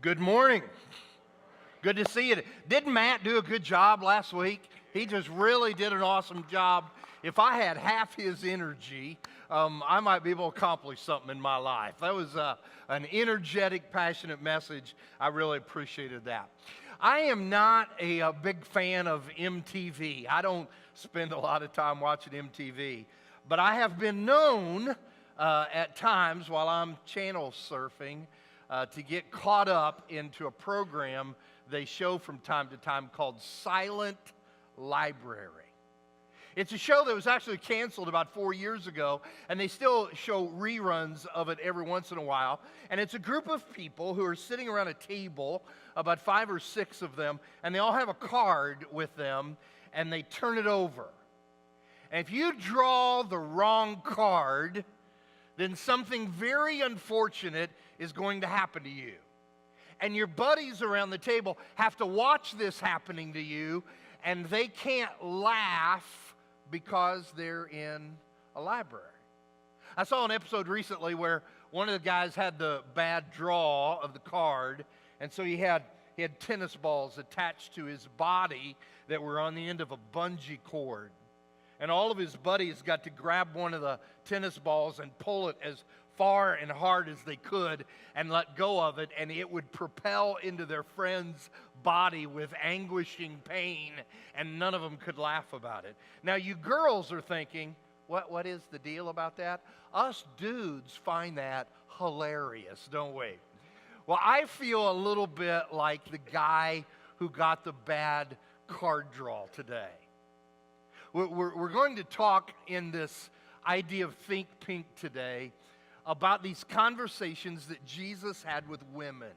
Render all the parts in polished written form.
Good morning. Good to see you. Didn't Matt do a good job last week? He just really did an awesome job. If I had half his energy, I might be able to accomplish something in my life. That was an energetic, passionate message. I really appreciated that. I am not a big fan of MTV. I don't spend a lot of time watching MTV, but I have been known at times while I'm channel surfing to get caught up into a program they show from time to time called Silent Library. It's a show that was actually canceled about 4 years ago, and they still show reruns of it every once in a while. And it's a group of people who are sitting around a table, about 5 or 6 of them, and they all have a card with them, and they turn it over. And if you draw the wrong card, then something very unfortunate is going to happen to you. And your buddies around the table have to watch this happening to you, and they can't laugh because they're in a library. I saw an episode recently where one of the guys had the bad draw of the card, and so he had tennis balls attached to his body that were on the end of a bungee cord. And all of his buddies got to grab one of the tennis balls and pull it as far and hard as they could and let go of it, and it would propel into their friend's body with anguishing pain, and none of them could laugh about it. Now, you girls are thinking, what is the deal about that? Us dudes find that hilarious, don't we? Well, I feel a little bit like the guy who got the bad card draw today. We're going to talk in this idea of Think Pink today about these conversations that Jesus had with women.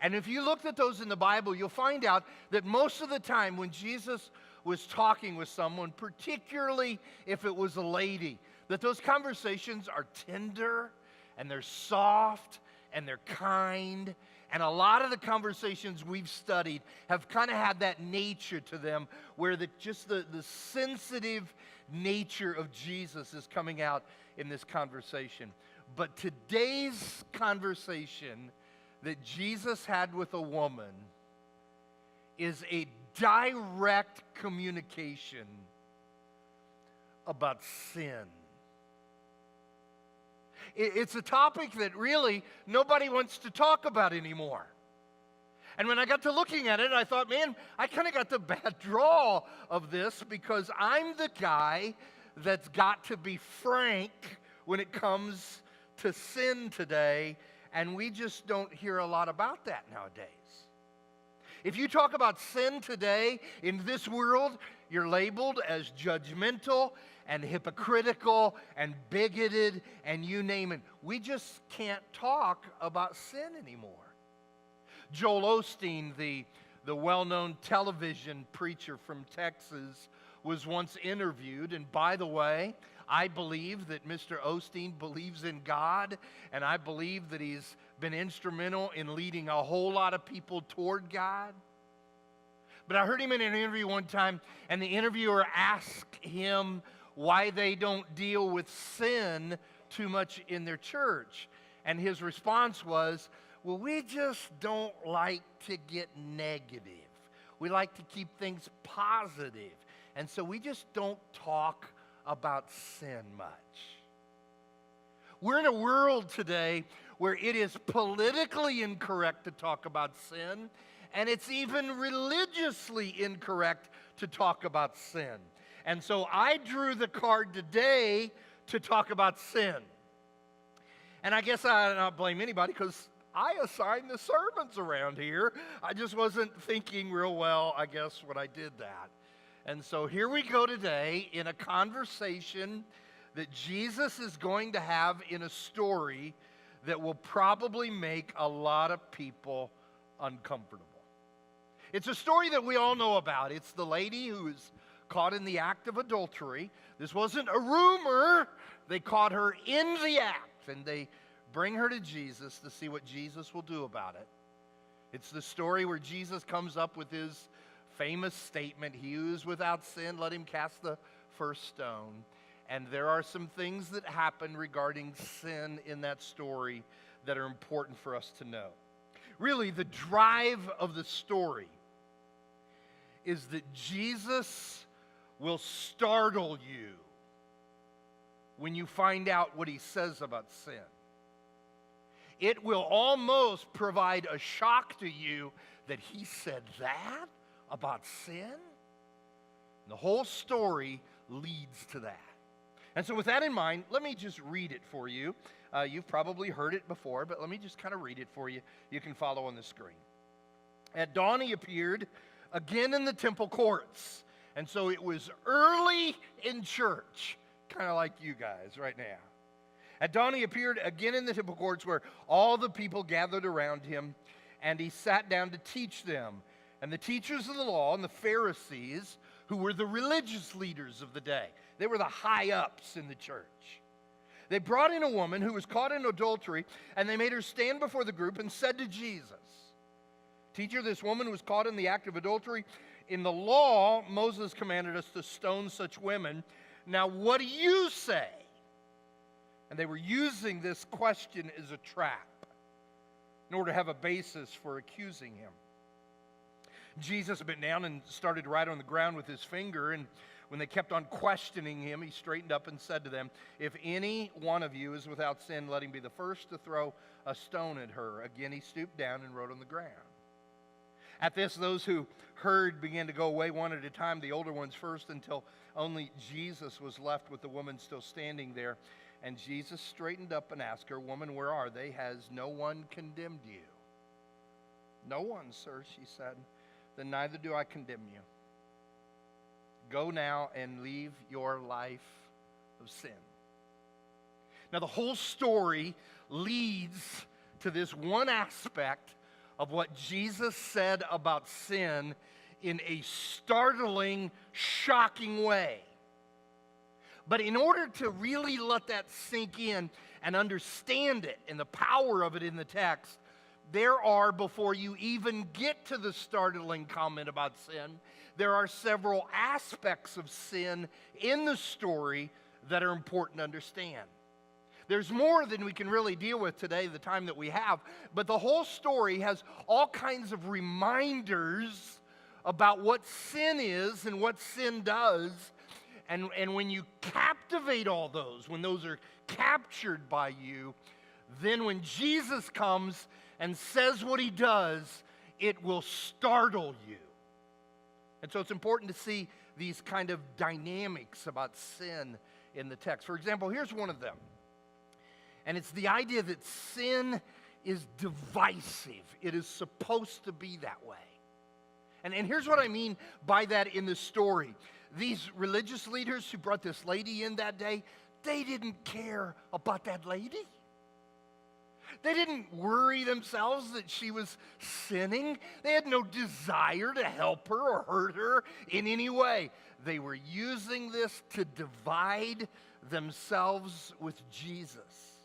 And if you looked at those in the Bible, you'll find out that most of the time when Jesus was talking with someone, particularly if it was a lady, that those conversations are tender and they're soft and they're kind. And a lot of the conversations we've studied have kind of had that nature to them where the sensitive nature of Jesus is coming out in this conversation. But today's conversation that Jesus had with a woman is a direct communication about sin. It's a topic that really nobody wants to talk about anymore. And when I got to looking at it, I thought, man, I kind of got the bad draw of this because I'm the guy that's got to be frank when it comes to sin today, and we just don't hear a lot about that nowadays. If you talk about sin today in this world, you're labeled as judgmental and hypocritical and bigoted and you name it. We just can't talk about sin anymore. Joel Osteen, the well-known television preacher from Texas, was once interviewed. And by the way, I believe that Mr. Osteen believes in God, and I believe that he's been instrumental in leading a whole lot of people toward God. But I heard him in an interview one time, and the interviewer asked him why they don't deal with sin too much in their church. And his response was, well, we just don't like to get negative. We like to keep things positive. And so we just don't talk about sin much. We're in a world today where it is politically incorrect to talk about sin, and it's even religiously incorrect to talk about sin. And so I drew the card today to talk about sin. And I guess I don't blame anybody because I assigned the sermons around here. I just wasn't thinking real well, I guess, when I did that. And so here we go today in a conversation that Jesus is going to have in a story that will probably make a lot of people uncomfortable. It's a story that we all know about. It's the lady who is caught in the act of adultery. This wasn't a rumor. They caught her in the act, and they bring her to Jesus to see what Jesus will do about it. It's the story where Jesus comes up with his famous statement, "He who is without sin, let him cast the first stone." And there are some things that happen regarding sin in that story that are important for us to know. really the drive of the story is that Jesus will startle you when you find out what he says about sin. It will almost provide a shock to you that he said that about sin. The whole story leads to that. And so with that in mind, let me just read it for you. You've probably heard it before, but let me just kind of read it for you. You can follow on the screen. At dawn he appeared again in the temple courts. And so it was early in church, kind of like you guys right now. At dawn he appeared again in the temple courts where all the people gathered around him, and he sat down to teach them. And the teachers of the law and the Pharisees, who were the religious leaders of the day, they were the high-ups in the church. They brought in a woman who was caught in adultery, and they made her stand before the group and said to Jesus, "Teacher, this woman was caught in the act of adultery. In the law, Moses commanded us to stone such women. Now, what do you say?" And they were using this question as a trap in order to have a basis for accusing him. Jesus bent down and started to write on the ground with his finger, and when they kept on questioning him, he straightened up and said to them, "If any one of you is without sin, let him be the first to throw a stone at her." Again, he stooped down and wrote on the ground. At this, those who heard began to go away one at a time, the older ones first, until only Jesus was left with the woman still standing there. And Jesus straightened up and asked her, "Woman, where are they? Has no one condemned you?" "No one, sir," she said. "Then neither do I condemn you. Go now and leave your life of sin." Now, the whole story leads to this one aspect of what Jesus said about sin in a startling, shocking way. But in order to really let that sink in and understand it and the power of it in the text, there are, before you even get to the startling comment about sin, there are several aspects of sin in the story that are important to understand. There's more than we can really deal with today, the time that we have, but the whole story has all kinds of reminders about what sin is and what sin does. And when you captivate all those, when those are captured by you, then when Jesus comes and says what he does, it will startle you. And so it's important to see these kind of dynamics about sin in the text. For example, here's one of them. And it's the idea that sin is divisive. It is supposed to be that way. And here's what I mean by that in the story. These religious leaders who brought this lady in that day, they didn't care about that lady. They didn't worry themselves that she was sinning. They had no desire to help her or hurt her in any way. They were using this to divide themselves with Jesus.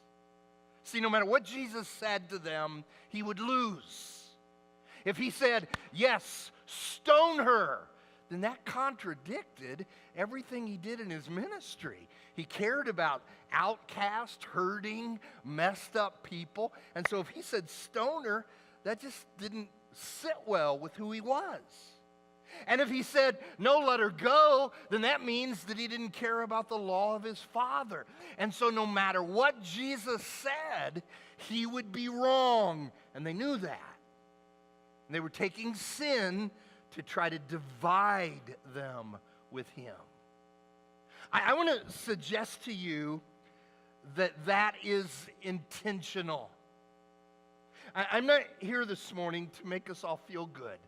See, no matter what Jesus said to them, he would lose. If he said, "Yes, stone her," then that contradicted everything he did in his ministry. He cared about outcast, hurting, messed up people. And so if he said stone her, that just didn't sit well with who he was. And if he said, "No, let her go," then that means that he didn't care about the law of his Father. And so no matter what Jesus said, he would be wrong. And they knew that. And they were taking sin to try to divide them with him. I want to suggest to you that that is intentional. I'm not here this morning to make us all feel good.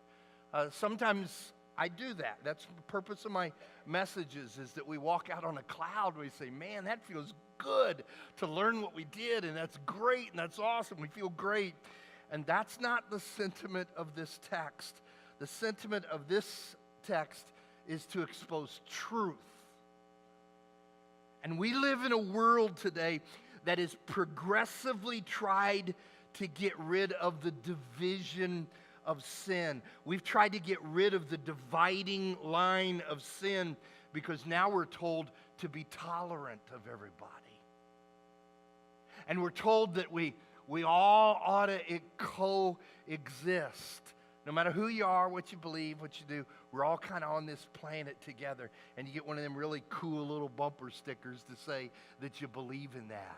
Sometimes I do that. That's the purpose of my messages, is that we walk out on a cloud and we say, "Man, that feels good to learn what we did, and that's great, and that's awesome. We feel great." And that's not the sentiment of this text. The sentiment of this text is to expose truth. And we live in a world today that has progressively tried to get rid of the division of sin. We've tried to get rid of the dividing line of sin because now we're told to be tolerant of everybody. And we're told that we we all ought to coexist. No matter who you are, what you believe, what you do, we're all kind of on this planet together. And you get one of them really cool little bumper stickers to say that you believe in that.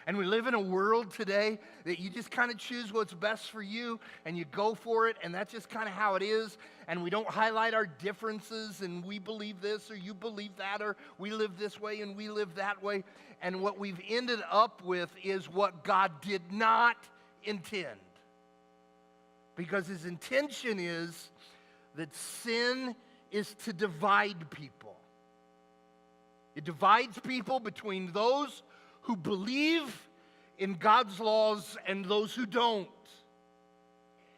And we live in a world today that you just kind of choose what's best for you and you go for it, and that's just kind of how it is. And we don't highlight our differences and we believe this or you believe that, or we live this way and we live that way. And what we've ended up with is what God did not intend. Because his intention is that sin is to divide people. It divides people between those who believe in God's laws and those who don't.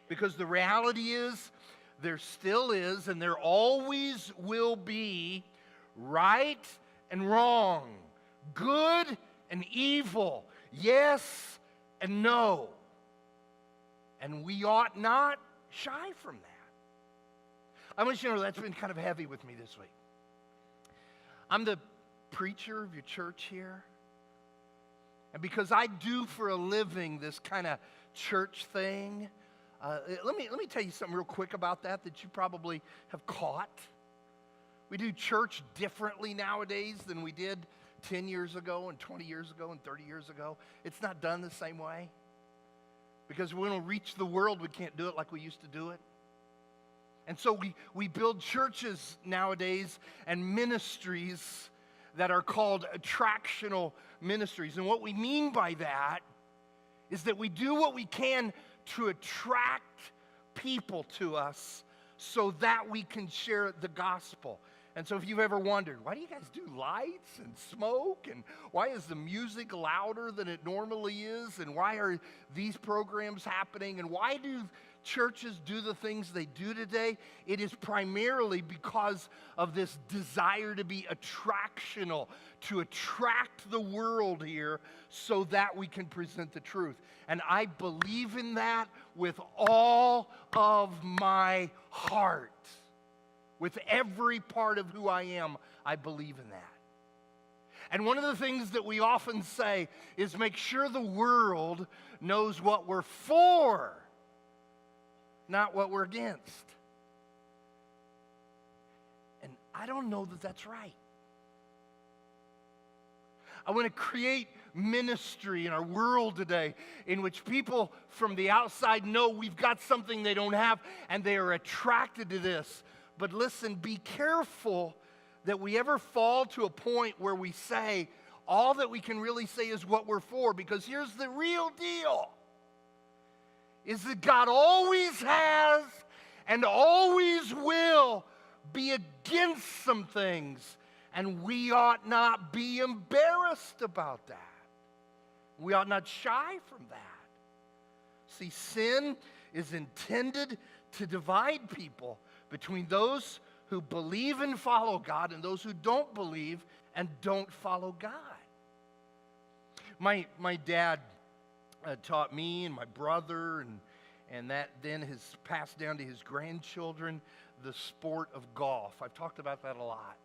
Because the reality is, there still is and there always will be right and wrong, good and evil, yes and no. And we ought not shy from that. I want you to know that's been kind of heavy with me this week. I'm the preacher of your church here. And because I do for a living this kind of church thing, let me tell you something real quick about that you probably have caught. We do church differently nowadays than we did 10 years ago and 20 years ago and 30 years ago. It's not done the same way. Because we don't reach the world, we can't do it like we used to do it. And so we build churches nowadays and ministries that are called attractional ministries. And what we mean by that is that we do what we can to attract people to us so that we can share the gospel. And so if you've ever wondered, why do you guys do lights and smoke? And why is the music louder than it normally is? And why are these programs happening? And why do churches do the things they do today? It is primarily because of this desire to be attractional, to attract the world here so that we can present the truth. And I believe in that with all of my heart. With every part of who I am, I believe in that. And one of the things that we often say is make sure the world knows what we're for, not what we're against. And I don't know that that's right. I want to create ministry in our world today in which people from the outside know we've got something they don't have and they are attracted to this. But listen, be careful that we ever fall to a point where we say all that we can really say is what we're for, because here's the real deal, is that God always has and always will be against some things, and we ought not be embarrassed about that. We ought not shy from that. See, sin is intended to divide people between those who believe and follow God and those who don't believe and don't follow God. My dad taught me and my brother, and that then has passed down to his grandchildren, the sport of golf. I've talked about that a lot.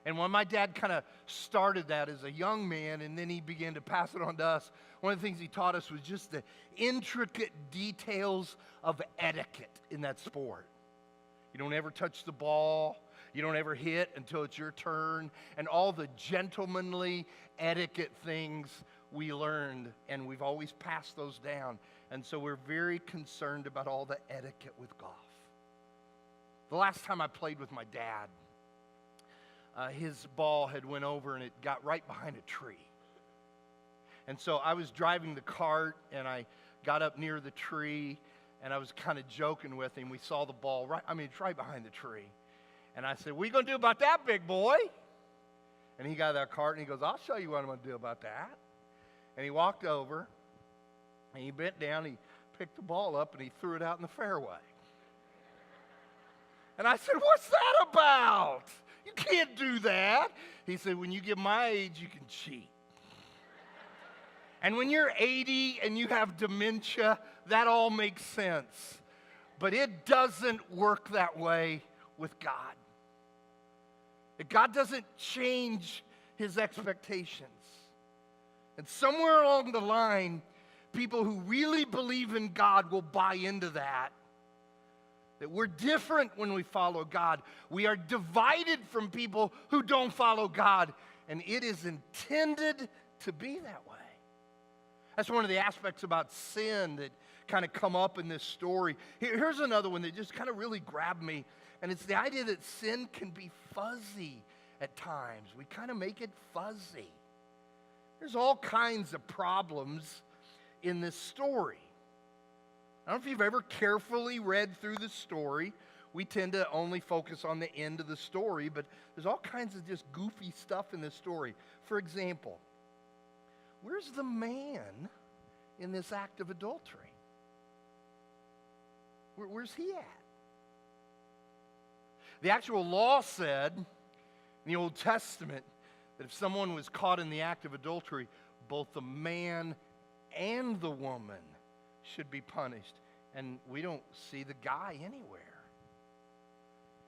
And when my dad kind of started that as a young man, and then he began to pass it on to us, one of the things he taught us was just the intricate details of etiquette in that sport. You don't ever touch the ball. You don't ever hit until it's your turn. And all the gentlemanly etiquette things we learned, and we've always passed those down. And so we're very concerned about all the etiquette with golf. The last time I played with my dad, his ball had went over and it got right behind a tree. And so I was driving the cart and I got up near the tree and I was kind of joking with him. We saw the ball it's right behind the tree. And I said, "What are you going to do about that, big boy?" And he got that cart and he goes, "I'll show you what I'm going to do about that." And he walked over and he bent down, he picked the ball up and he threw it out in the fairway. And I said, "What's that about? You can't do that." He said, "When you get my age, you can cheat. And when you're 80 and you have dementia, that all makes sense. But it doesn't work that way with God. God doesn't change his expectations. And somewhere along the line, people who really believe in God will buy into that. That we're different when we follow God. We are divided from people who don't follow God. And it is intended to be that way. That's one of the aspects about sin that kind of come up in this story. Here's another one that just kind of really grabbed me. And it's the idea that sin can be fuzzy at times. We kind of make it fuzzy. There's all kinds of problems in this story. I don't know if you've ever carefully read through the story. We tend to only focus on the end of the story, but there's all kinds of just goofy stuff in this story. For example, where's the man in this act of adultery? Where's he at? The actual law said in the Old Testament that if someone was caught in the act of adultery, both the man and the woman should be punished. And we don't see the guy anywhere.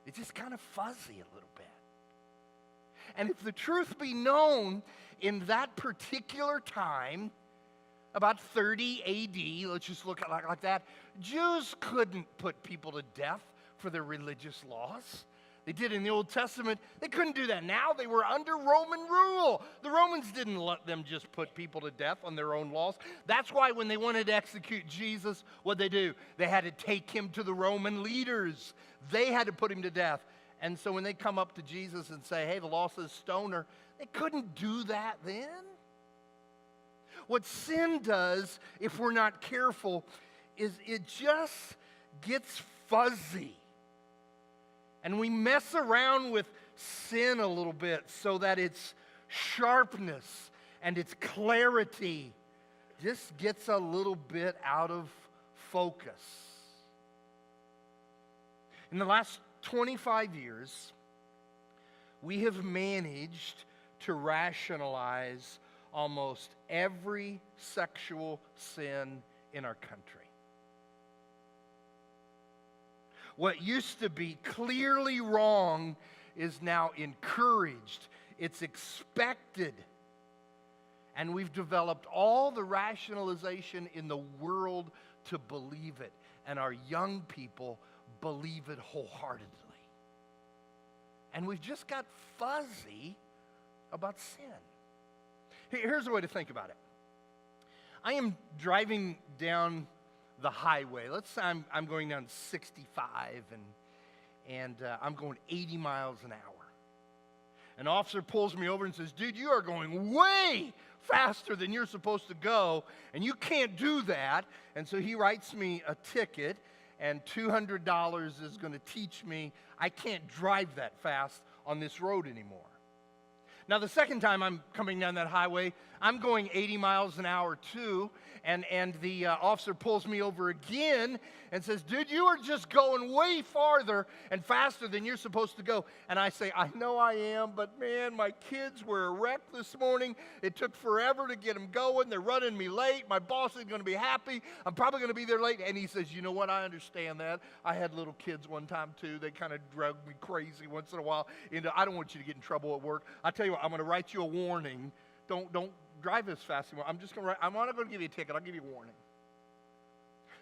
It's just kind of fuzzy a little bit. And if the truth be known, in that particular time, about 30 AD, let's just look at it like that, Jews couldn't put people to death for their religious laws. They did in the Old Testament. They couldn't do that. Now they were under Roman rule. The Romans didn't let them just put people to death on their own laws. That's why when they wanted to execute Jesus, what'd they do? They had to take him to the Roman leaders. They had to put him to death. And so when they come up to Jesus and say, hey, the law says stone her, they couldn't do that then. What sin does, if we're not careful, is it just gets fuzzy. And we mess around with sin a little bit so that its sharpness and its clarity just gets a little bit out of focus. In the last 25 years, we have managed to rationalize almost every sexual sin in our country. What used to be clearly wrong is now encouraged. It's expected. And we've developed all the rationalization in the world to believe it. And our young people believe it wholeheartedly. And we've just got fuzzy about sin. Here's a way to think about it. I am driving down the highway. Let's say I'm going down 65 and I'm going 80 miles an hour. An officer pulls me over and says, dude, you are going way faster than you're supposed to go, and you can't do that. And so he writes me a ticket, and $200 is going to teach me I can't drive that fast on this road anymore. Now, the second time I'm coming down that highway, I'm going 80 miles an hour too, and the officer pulls me over again and says, dude, you are just going way farther and faster than you're supposed to go. And I say, I know I am, but man, my kids were a wreck this morning. It took forever to get them going. They're running me late. My boss isn't going to be happy. I'm probably going to be there late. And he says, you know what? I understand that. I had little kids one time too. They kind of drug me crazy once in a while. I don't want you to get in trouble at work. I tell you what, I'm going to write you a warning. Don't drive as fast anymore. I'm not going to give you a ticket. I'll give you a warning.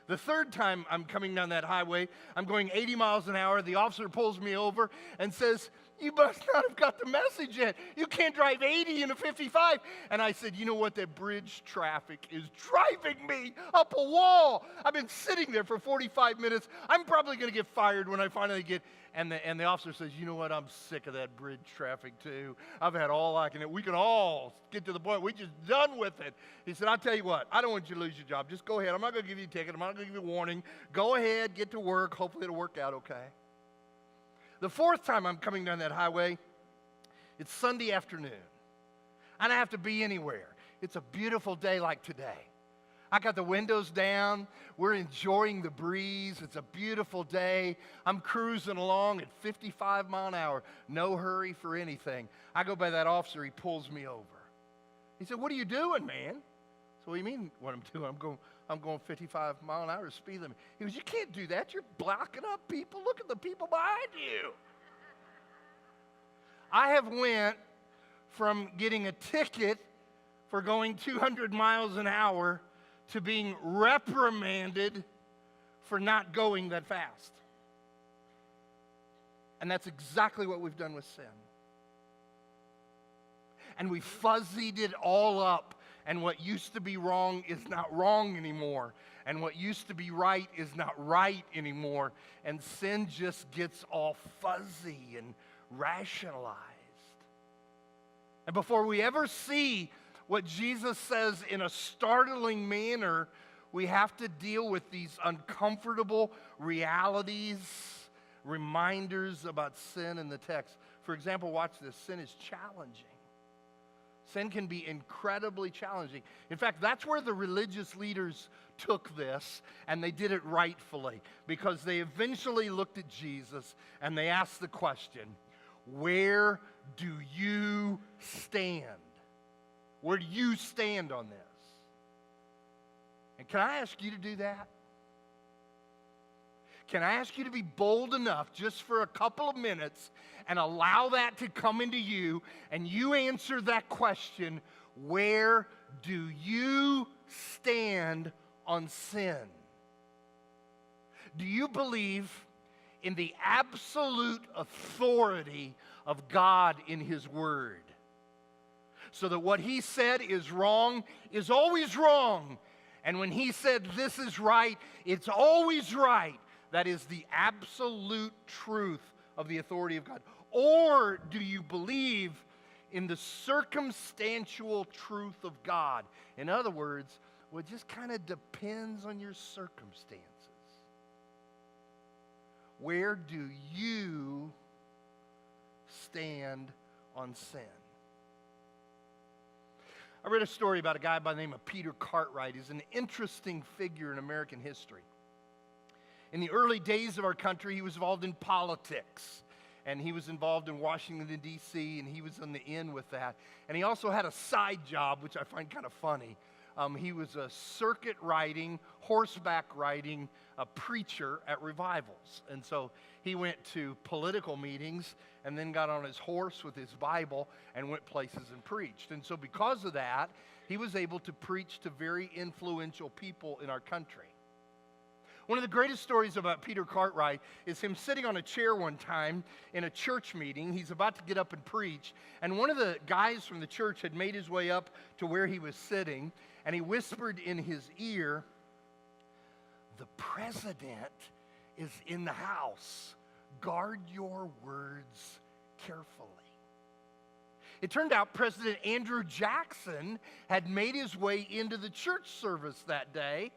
The third time I'm coming down that highway, I'm going 80 miles an hour. The officer pulls me over and says, you must not have got the message yet. You can't drive 80 in a 55. And I said, you know what? That bridge traffic is driving me up a wall. I've been sitting there for 45 minutes. I'm probably going to get fired when I finally get. And the officer says, you know what? I'm sick of that bridge traffic too. I've had all I can. We can all get to the point. We're just done with it. He said, I'll tell you what. I don't want you to lose your job. Just go ahead. I'm not going to give you a ticket. I'm not going to give you a warning. Go ahead. Get to work. Hopefully it'll work out okay. The fourth time I'm coming down that highway, it's Sunday afternoon. I don't have to be anywhere. It's a beautiful day like today. I got the windows down. We're enjoying the breeze. It's a beautiful day. I'm cruising along at 55 mile an hour. No hurry for anything. I go by that officer. He pulls me over. He said, what are you doing, man? So what do you mean what I'm doing? I'm going 55 mile an hour speed limit. He goes, you can't do that. You're blocking up people. Look at the people behind you. I have went from getting a ticket for going 200 miles an hour to being reprimanded for not going that fast. And that's exactly what we've done with sin. And we fuzzied it all up. And what used to be wrong is not wrong anymore. And what used to be right is not right anymore. And sin just gets all fuzzy and rationalized. And before we ever see what Jesus says in a startling manner, we have to deal with these uncomfortable realities, reminders about sin in the text. For example, watch this. Sin is challenging. Sin can be incredibly challenging. In fact, that's where the religious leaders took this, and they did it rightfully, because they eventually looked at Jesus and they asked the question, where do you stand? Where do you stand on this? And can I ask you to do that? Can I ask you to be bold enough just for a couple of minutes and allow that to come into you and you answer that question, where do you stand on sin? Do you believe in the absolute authority of God in His Word? So that what He said is wrong is always wrong. And when He said this is right, it's always right. That is the absolute truth of the authority of God. Or do you believe in the circumstantial truth of God? In other words, well, it just kind of depends on your circumstances. Where do you stand on sin? I read a story about a guy by the name of Peter Cartwright. He's an interesting figure in American history. In the early days of our country, he was involved in politics. And he was involved in Washington, D.C., and he was on the end with that. And he also had a side job, which I find kind of funny. He was a circuit riding, horseback riding preacher at revivals. And so he went to political meetings and then got on his horse with his Bible and went places and preached. And so because of that, he was able to preach to very influential people in our country. One of the greatest stories about Peter Cartwright is him sitting on a chair one time in a church meeting. He's about to get up and preach, and one of the guys from the church had made his way up to where he was sitting, and he whispered in his ear, "The president is in the house. Guard your words carefully." It turned out President Andrew Jackson had made his way into the church service that day,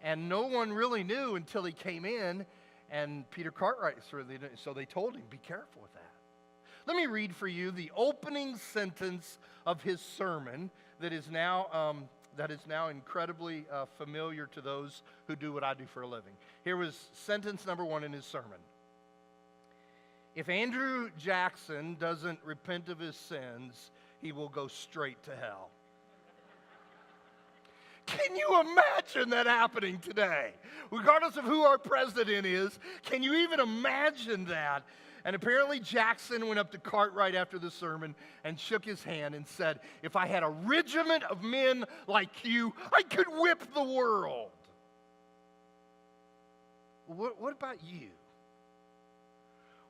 and no one really knew until he came in, and Peter Cartwright certainly didn't, so they told him, be careful with that. Let me read for you the opening sentence of his sermon that is now incredibly familiar to those who do what I do for a living. Here was sentence number 1 in his sermon. If Andrew Jackson doesn't repent of his sins, he will go straight to hell. Can you imagine that happening today? Regardless of who our president is, can you even imagine that? And apparently Jackson went up to Cartwright after the sermon and shook his hand and said, "If I had a regiment of men like you, I could whip the world." What about you?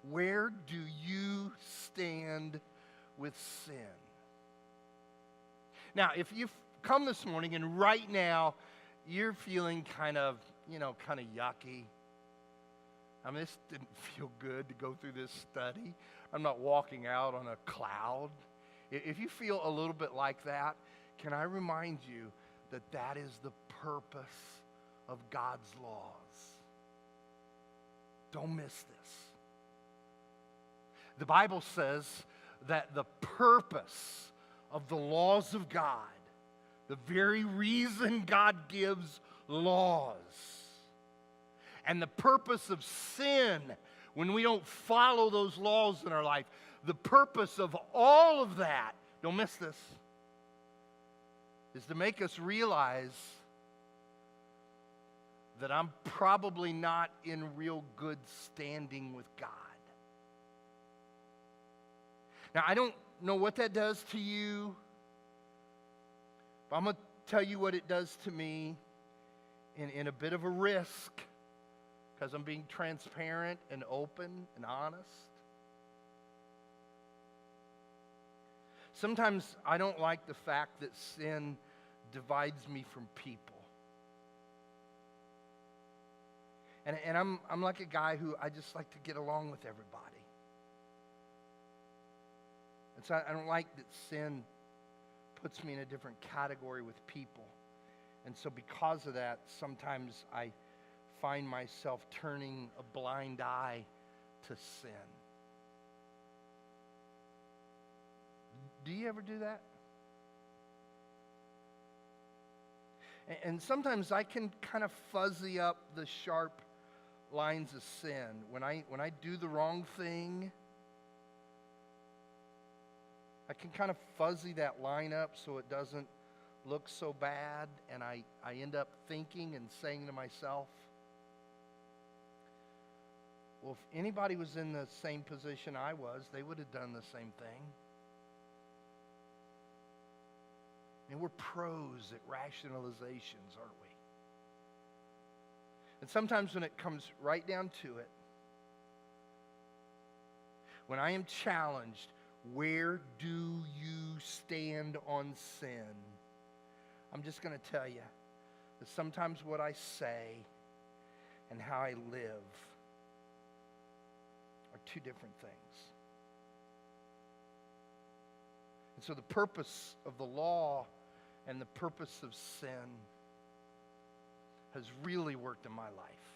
Where do you stand with sin? Now, if you've come this morning and right now you're feeling kind of yucky. I mean, this didn't feel good to go through this study. I'm not walking out on a cloud. If you feel a little bit like that, can I remind you that that is the purpose of God's laws? Don't miss this. The Bible says that the purpose of the laws of God, the very reason God gives laws, and the purpose of sin when we don't follow those laws in our life, the purpose of all of that, don't miss this, is to make us realize that I'm probably not in real good standing with God. Now, I don't know what that does to you. But I'm going to tell you what it does to me in a bit of a risk, because I'm being transparent and open and honest. Sometimes I don't like the fact that sin divides me from people. And I'm like a guy who I just like to get along with everybody. And so I don't like that sin puts me in a different category with people. And so because of that, sometimes I find myself turning a blind eye to sin. Do you ever do that? And sometimes I can kind of fuzzy up the sharp lines of sin. When I do the wrong thing, I can kind of fuzzy that line up so it doesn't look so bad, and I end up thinking and saying to myself, well, if anybody was in the same position I was, they would have done the same thing. And we're pros at rationalizations, aren't we? And sometimes when it comes right down to it, when I am challenged, where do you stand on sin? I'm just going to tell you that sometimes what I say and how I live are two different things. And so the purpose of the law and the purpose of sin has really worked in my life.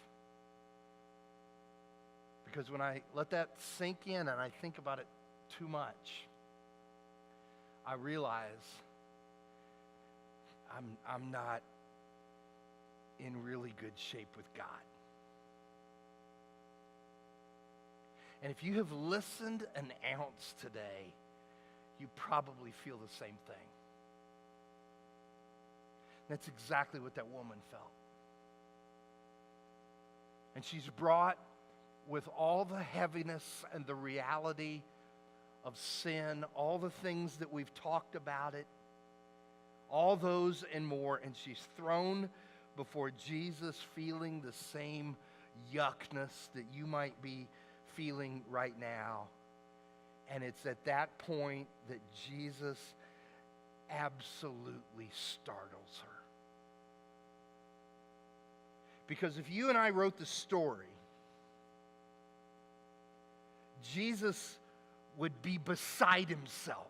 Because when I let that sink in and I think about it too much, I realize I'm not in really good shape with God. And if you have listened an ounce today, you probably feel the same thing. That's exactly what that woman felt. And she's brought with all the heaviness and the reality of sin, all the things that we've talked about it, all those and more, and she's thrown before Jesus feeling the same yuckness that you might be feeling right now. And it's at that point that Jesus absolutely startles her. Because if you and I wrote the story, Jesus would be beside himself.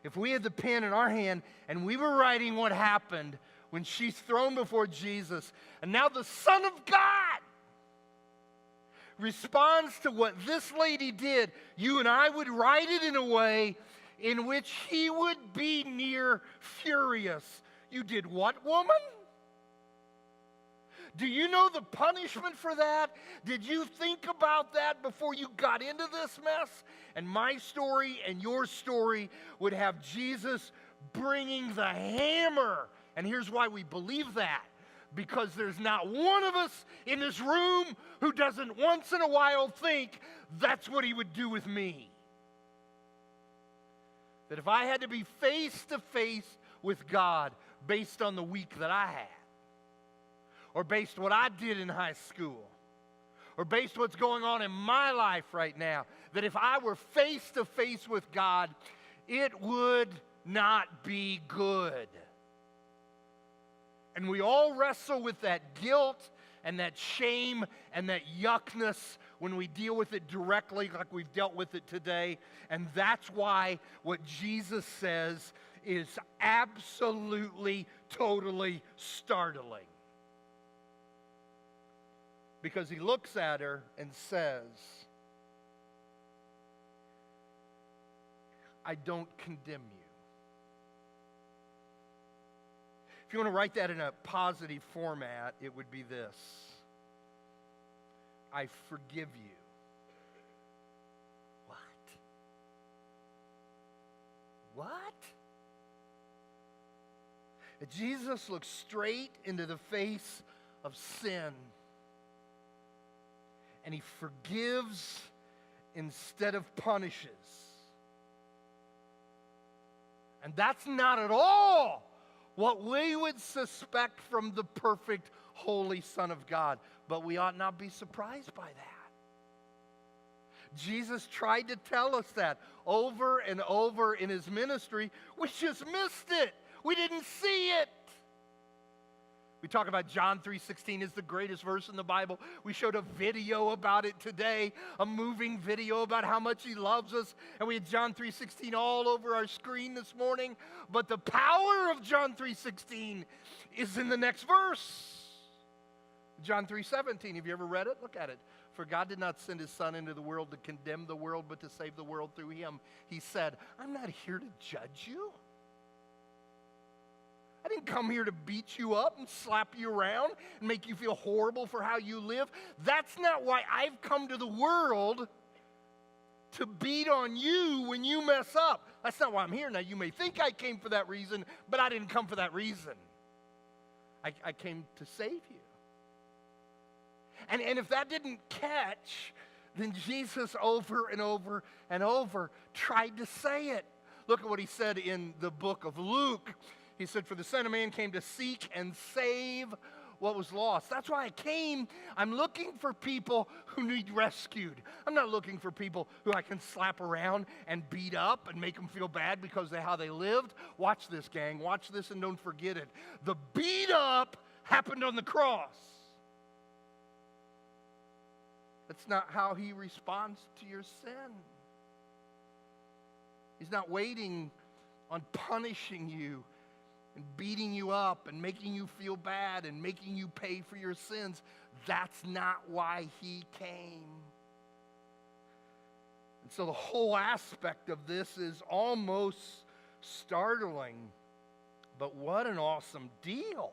If we had the pen in our hand and we were writing what happened when she's thrown before Jesus, and now the Son of God responds to what this lady did, you and I would write it in a way in which he would be near furious. You did what, woman? Do you know the punishment for that? Did you think about that before you got into this mess? And my story and your story would have Jesus bringing the hammer. And here's why we believe that. Because there's not one of us in this room who doesn't once in a while think that's what he would do with me. That if I had to be face to face with God based on the week that I had, or based what I did in high school, or based what's going on in my life right now, that if I were face to face with God, it would not be good. And we all wrestle with that guilt and that shame and that yuckness when we deal with it directly like we've dealt with it today. And that's why what Jesus says is absolutely, totally startling. Because he looks at her and says, I don't condemn you. If you want to write that in a positive format, it would be this: I forgive you. What? And Jesus looks straight into the face of sin. And he forgives instead of punishes. And that's not at all what we would suspect from the perfect, holy Son of God. But we ought not be surprised by that. Jesus tried to tell us that over and over in his ministry. We just missed it. We didn't see it. We talk about John 3:16 is the greatest verse in the Bible. We showed a video about it today, a moving video about how much he loves us. And we had John 3:16 all over our screen this morning. But the power of John 3:16 is in the next verse. John 3:17, have you ever read it? Look at it. For God did not send his Son into the world to condemn the world, but to save the world through him. He said, I'm not here to judge you. I didn't come here to beat you up and slap you around and make you feel horrible for how you live. That's not why I've come to the world, to beat on you when you mess up. That's not why I'm here. Now, you may think I came for that reason, but I didn't come for that reason. I came to save you. And if that didn't catch, then Jesus over and over and over tried to say it. Look at what he said in the book of Luke. He said, for the Son of Man came to seek and save what was lost. That's why I came. I'm looking for people who need rescued. I'm not looking for people who I can slap around and beat up and make them feel bad because of how they lived. Watch this, gang. Watch this and don't forget it. The beat up happened on the cross. That's not how he responds to your sin. He's not waiting on punishing you and beating you up and making you feel bad and making you pay for your sins. That's not why he came. And so the whole aspect of this is almost startling. But what an awesome deal.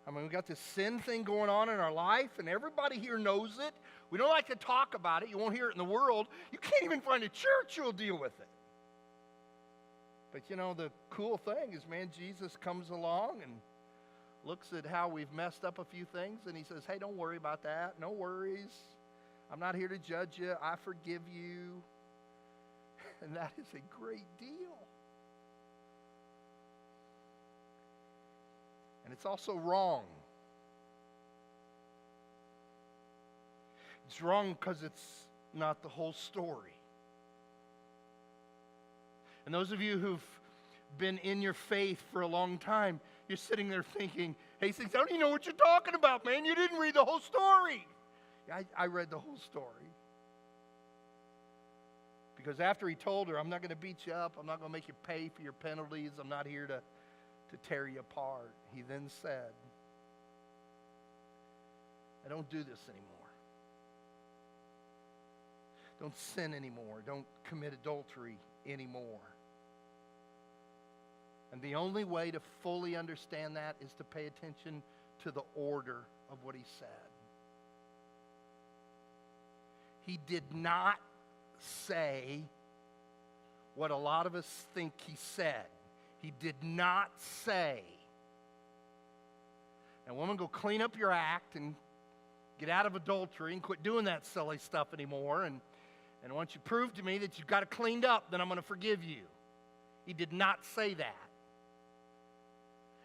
I mean, we got this sin thing going on in our life, and everybody here knows it. We don't like to talk about it. You won't hear it in the world. You can't even find a church who'll deal with it. But you know, the cool thing is, man, Jesus comes along and looks at how we've messed up a few things, and he says, hey, don't worry about that. No worries. I'm not here to judge you. I forgive you. And that is a great deal. And it's also wrong. It's wrong because it's not the whole story. And those of you who've been in your faith for a long time, you're sitting there thinking, hey, I don't even know what you're talking about, man. You didn't read the whole story. I read the whole story. Because after he told her, I'm not going to beat you up. I'm not going to make you pay for your penalties. I'm not here to tear you apart. He then said, I don't do this anymore. Don't sin anymore. Don't commit adultery anymore. And the only way to fully understand that is to pay attention to the order of what he said. He did not say what a lot of us think he said. He did not say, now woman, go clean up your act and get out of adultery and quit doing that silly stuff anymore. And once you prove to me that you've got it cleaned up, then I'm going to forgive you. He did not say that.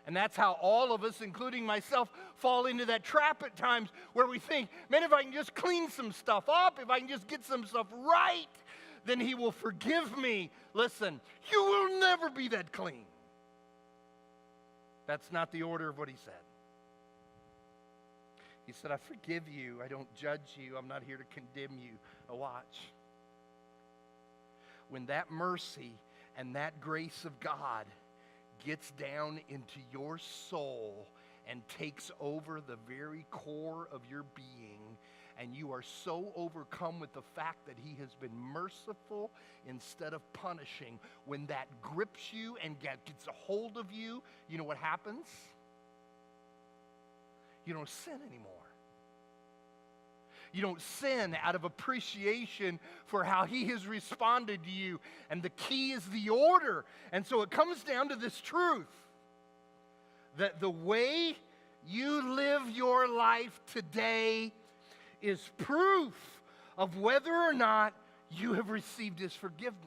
And that's how all of us, including myself, fall into that trap at times where we think, man, if I can just clean some stuff up, if I can just get some stuff right, then he will forgive me. Listen, you will never be that clean. That's not the order of what he said. He said, I forgive you. I don't judge you. I'm not here to condemn you. Now watch. When that mercy and that grace of God gets down into your soul and takes over the very core of your being, and you are so overcome with the fact that he has been merciful instead of punishing, when that grips you and gets a hold of you, you know what happens? You don't sin anymore. You don't sin out of appreciation for how he has responded to you. And the key is the order. And so it comes down to this truth, that the way you live your life today is proof of whether or not you have received his forgiveness.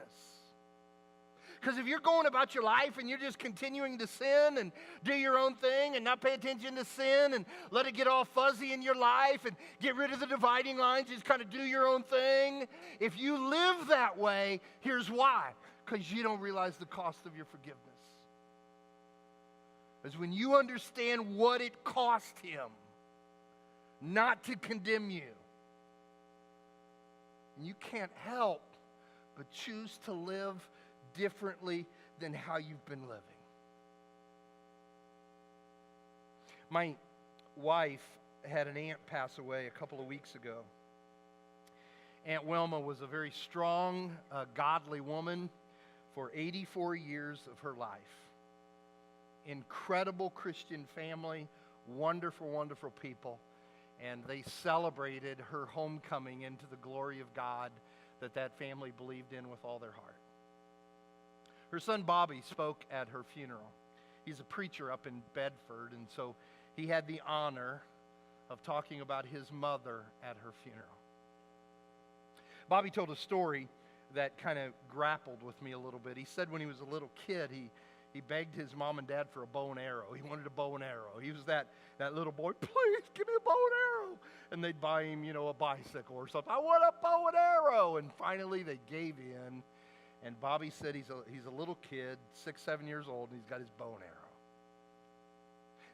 Because if you're going about your life and you're just continuing to sin and do your own thing and not pay attention to sin and let it get all fuzzy in your life and get rid of the dividing lines, just kind of do your own thing. If you live that way, here's why. Because you don't realize the cost of your forgiveness. Because when you understand what it cost him not to condemn you, you can't help but choose to live differently than how you've been living. My wife had an aunt pass away a couple of weeks ago. Aunt Wilma was a very strong, godly woman for 84 years of her life. Incredible Christian family, wonderful, wonderful people. And they celebrated her homecoming into the glory of God that family believed in with all their heart. Her son Bobby spoke at her funeral. He's a preacher up in Bedford, and so he had the honor of talking about his mother at her funeral. Bobby told a story that kind of grappled with me a little bit. He said when he was a little kid, he begged his mom and dad for a bow and arrow. He wanted a bow and arrow. He was that little boy, please give me a bow and arrow. And they'd buy him, a bicycle or something. I want a bow and arrow. And finally they gave in. And Bobby said he's a little kid, 6, 7 years old, and he's got his bow and arrow.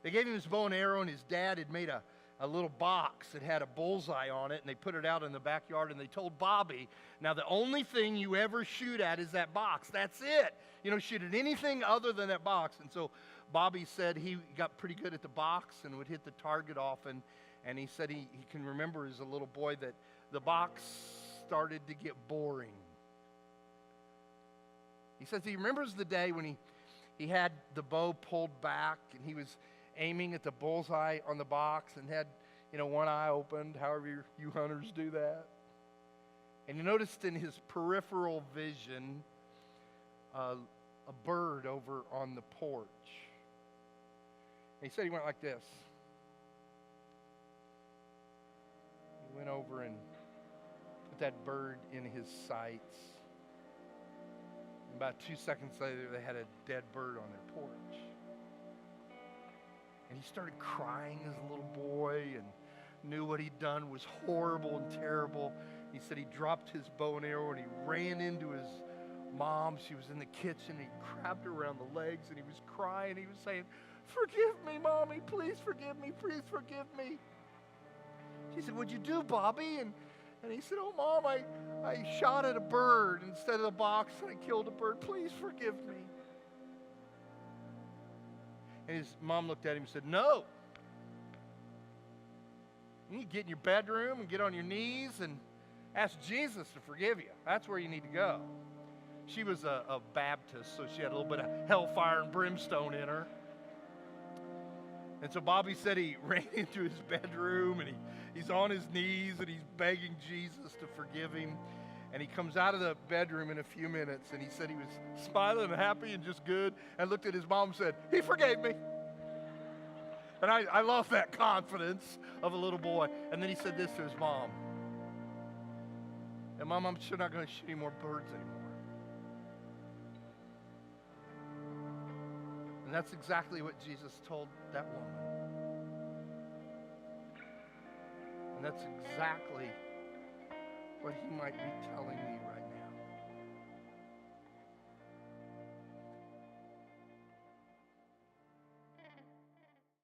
They gave him his bow and arrow, and his dad had made a little box that had a bullseye on it, and they put it out in the backyard, and they told Bobby, now the only thing you ever shoot at is that box. That's it. Shoot at anything other than that box. And so Bobby said he got pretty good at the box and would hit the target often. And he said he can remember as a little boy that the box started to get boring. He says he remembers the day when he had the bow pulled back and he was aiming at the bullseye on the box and had, one eye opened, however you hunters do that. And he noticed in his peripheral vision a bird over on the porch. And he said he went like this. He went over and put that bird in his sights. And about 2 seconds later, they had a dead bird on their porch. And he started crying as a little boy and knew what he'd done was horrible and terrible. He said he dropped his bow and arrow and he ran into his mom. She was in the kitchen. He grabbed her around the legs and he was crying. He was saying, forgive me, Mommy. Please forgive me. Please forgive me. She said, what'd you do, Bobby? And he said, oh, Mom, I shot at a bird instead of the box and I killed a bird. Please forgive me. And his mom looked at him and said, no. You need to get in your bedroom and get on your knees and ask Jesus to forgive you. That's where you need to go. She was a Baptist, so she had a little bit of hellfire and brimstone in her. And so Bobby said he ran into his bedroom and he's on his knees and he's begging Jesus to forgive him. And he comes out of the bedroom in a few minutes and he said he was smiling and happy and just good and looked at his mom and said, he forgave me. And I love that confidence of a little boy. And then he said this to his mom. And Mom, I'm sure not going to shoot any more birds anymore. And that's exactly what Jesus told that woman. And that's exactly what he might be telling you